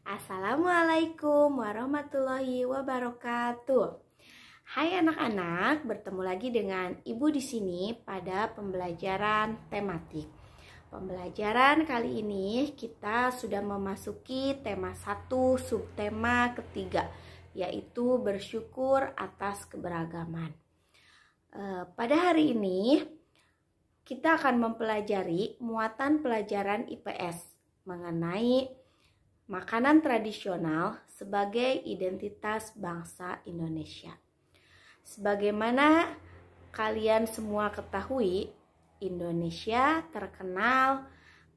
Assalamualaikum warahmatullahi wabarakatuh. Hai anak-anak, bertemu lagi dengan Ibu di sini pada pembelajaran tematik. Pembelajaran kali ini kita sudah memasuki tema 1 subtema ketiga, yaitu bersyukur atas keberagaman. Pada hari ini kita akan mempelajari muatan pelajaran IPS mengenai makanan tradisional sebagai identitas bangsa Indonesia. Sebagaimana kalian semua ketahui, Indonesia terkenal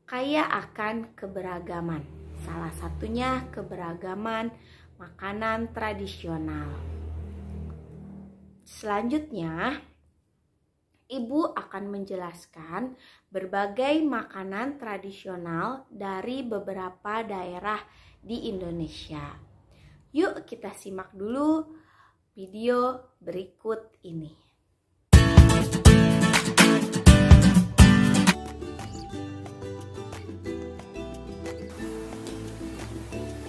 kaya akan keberagaman. Salah satunya keberagaman makanan tradisional. Selanjutnya, Ibu akan menjelaskan berbagai makanan tradisional dari beberapa daerah di Indonesia. Yuk kita simak dulu video berikut ini.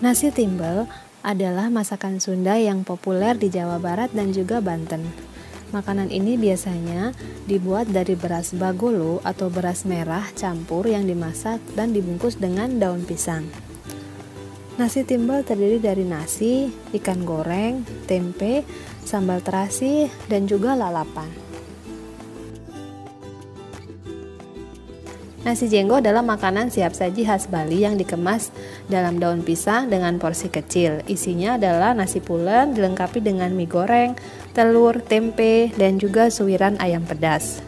Nasi timbel adalah masakan Sunda yang populer di Jawa Barat dan juga Banten. Makanan ini biasanya dibuat dari beras bagolo atau beras merah campur yang dimasak dan dibungkus dengan daun pisang. Nasi timbel terdiri dari nasi, ikan goreng, tempe, sambal terasi, dan juga lalapan. Nasi jenggo adalah makanan siap saji khas Bali yang dikemas dalam daun pisang dengan porsi kecil. Isinya adalah nasi pulen dilengkapi dengan mie goreng, telur, tempe, dan juga suwiran ayam pedas.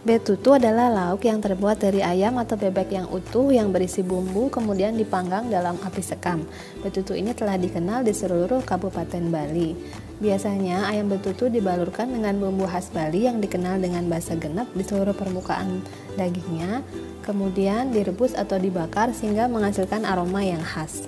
Betutu adalah lauk yang terbuat dari ayam atau bebek yang utuh yang berisi bumbu kemudian dipanggang dalam api sekam. Betutu ini telah dikenal di seluruh Kabupaten Bali. Biasanya ayam betutu dibalurkan dengan bumbu khas Bali yang dikenal dengan basa genep di seluruh permukaan dagingnya, kemudian direbus atau dibakar sehingga menghasilkan aroma yang khas.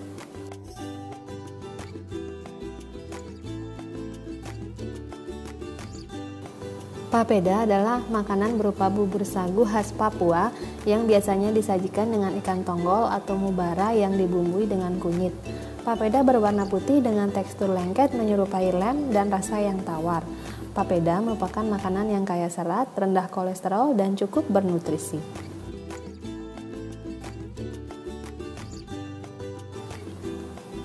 Papeda adalah makanan berupa bubur sagu khas Papua yang biasanya disajikan dengan ikan tonggol atau mubara yang dibumbui dengan kunyit. Papeda berwarna putih dengan tekstur lengket menyerupai lem dan rasa yang tawar. Papeda merupakan makanan yang kaya serat, rendah kolesterol, dan cukup bernutrisi.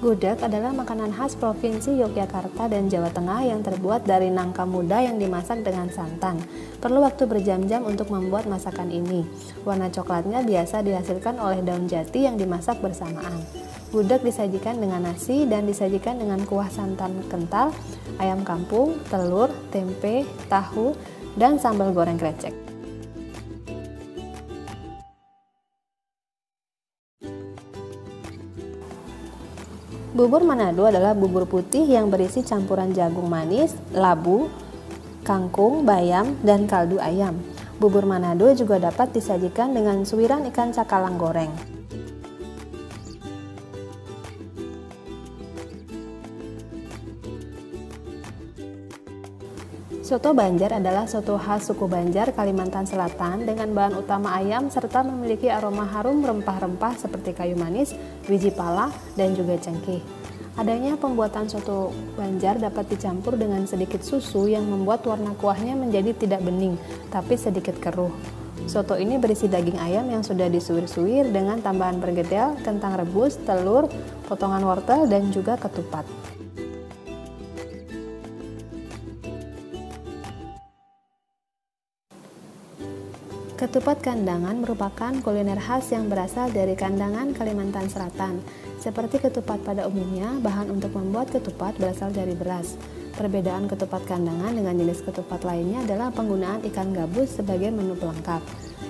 Gudeg adalah makanan khas Provinsi Yogyakarta dan Jawa Tengah yang terbuat dari nangka muda yang dimasak dengan santan. Perlu waktu berjam-jam untuk membuat masakan ini. Warna coklatnya biasa dihasilkan oleh daun jati yang dimasak bersamaan. Gudeg disajikan dengan nasi dan disajikan dengan kuah santan kental, ayam kampung, telur, tempe, tahu, dan sambal goreng krecek. Bubur Manado adalah bubur putih yang berisi campuran jagung manis, labu, kangkung, bayam, dan kaldu ayam. Bubur Manado juga dapat disajikan dengan suwiran ikan cakalang goreng. Soto Banjar adalah soto khas suku Banjar, Kalimantan Selatan dengan bahan utama ayam serta memiliki aroma harum rempah-rempah seperti kayu manis, biji pala, dan juga cengkeh. Adanya pembuatan soto Banjar dapat dicampur dengan sedikit susu yang membuat warna kuahnya menjadi tidak bening, tapi sedikit keruh. Soto ini berisi daging ayam yang sudah disuwir-suwir dengan tambahan pergedel, kentang rebus, telur, potongan wortel, dan juga ketupat. Ketupat kandangan merupakan kuliner khas yang berasal dari Kandangan, Kalimantan Selatan. Seperti ketupat pada umumnya, bahan untuk membuat ketupat berasal dari beras. Perbedaan ketupat kandangan dengan jenis ketupat lainnya adalah penggunaan ikan gabus sebagai menu pelengkap.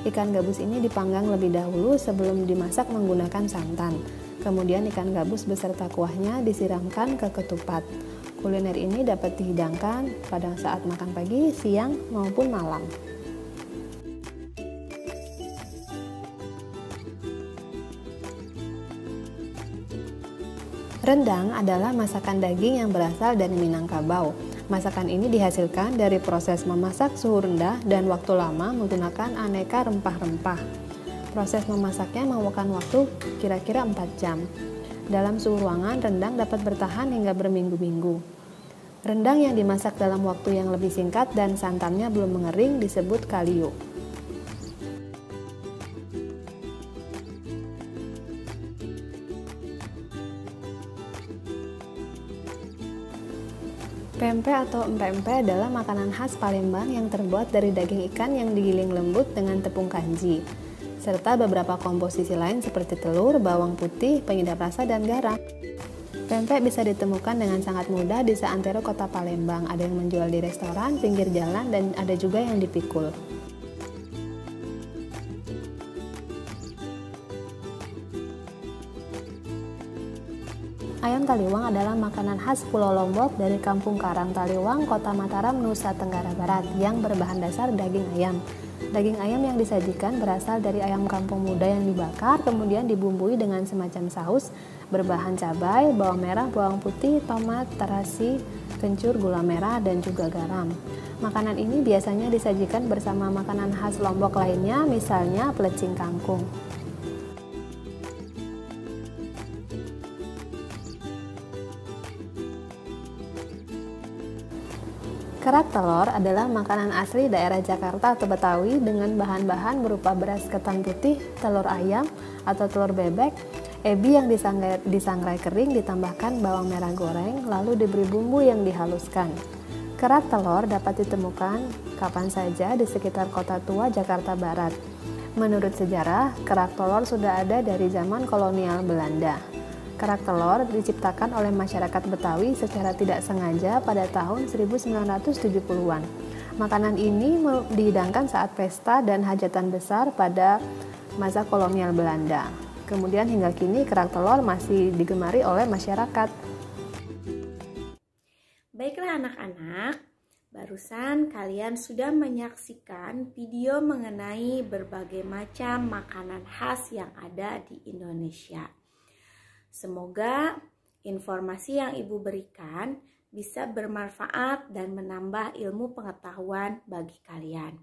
Ikan gabus ini dipanggang lebih dahulu sebelum dimasak menggunakan santan. Kemudian ikan gabus beserta kuahnya disiramkan ke ketupat. Kuliner ini dapat dihidangkan pada saat makan pagi, siang, maupun malam. Rendang adalah masakan daging yang berasal dari Minangkabau. Masakan ini dihasilkan dari proses memasak suhu rendah dan waktu lama menggunakan aneka rempah-rempah. Proses memasaknya memakan waktu kira-kira 4 jam. Dalam suhu ruangan, rendang dapat bertahan hingga berminggu-minggu. Rendang yang dimasak dalam waktu yang lebih singkat dan santannya belum mengering disebut kalio. Pempek atau empek-empek adalah makanan khas Palembang yang terbuat dari daging ikan yang digiling lembut dengan tepung kanji, serta beberapa komposisi lain seperti telur, bawang putih, penyedap rasa, dan garam. Pempek bisa ditemukan dengan sangat mudah di seantero kota Palembang. Ada yang menjual di restoran, pinggir jalan, dan ada juga yang dipikul. Ayam taliwang adalah makanan khas Pulau Lombok dari Kampung Karang Taliwang, Kota Mataram, Nusa Tenggara Barat yang berbahan dasar daging ayam. Daging ayam yang disajikan berasal dari ayam kampung muda yang dibakar, kemudian dibumbui dengan semacam saus berbahan cabai, bawang merah, bawang putih, tomat, terasi, kencur, gula merah, dan juga garam. Makanan ini biasanya disajikan bersama makanan khas Lombok lainnya, misalnya pelecing kangkung. Kerak telur adalah makanan asli daerah Jakarta atau Betawi dengan bahan-bahan berupa beras ketan putih, telur ayam atau telur bebek, ebi yang disangrai kering ditambahkan bawang merah goreng, lalu diberi bumbu yang dihaluskan. Kerak telur dapat ditemukan kapan saja di sekitar Kota Tua, Jakarta Barat. Menurut sejarah, kerak telur sudah ada dari zaman kolonial Belanda. Kerak telur diciptakan oleh masyarakat Betawi secara tidak sengaja pada tahun 1970-an. Makanan ini dihidangkan saat pesta dan hajatan besar pada masa kolonial Belanda. Kemudian hingga kini kerak telur masih digemari oleh masyarakat. Baiklah anak-anak, barusan kalian sudah menyaksikan video mengenai berbagai macam makanan khas yang ada di Indonesia. Semoga informasi yang Ibu berikan bisa bermanfaat dan menambah ilmu pengetahuan bagi kalian.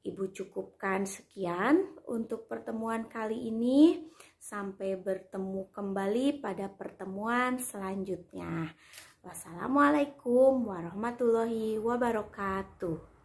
Ibu cukupkan sekian untuk pertemuan kali ini. Sampai bertemu kembali pada pertemuan selanjutnya. Wassalamualaikum warahmatullahi wabarakatuh.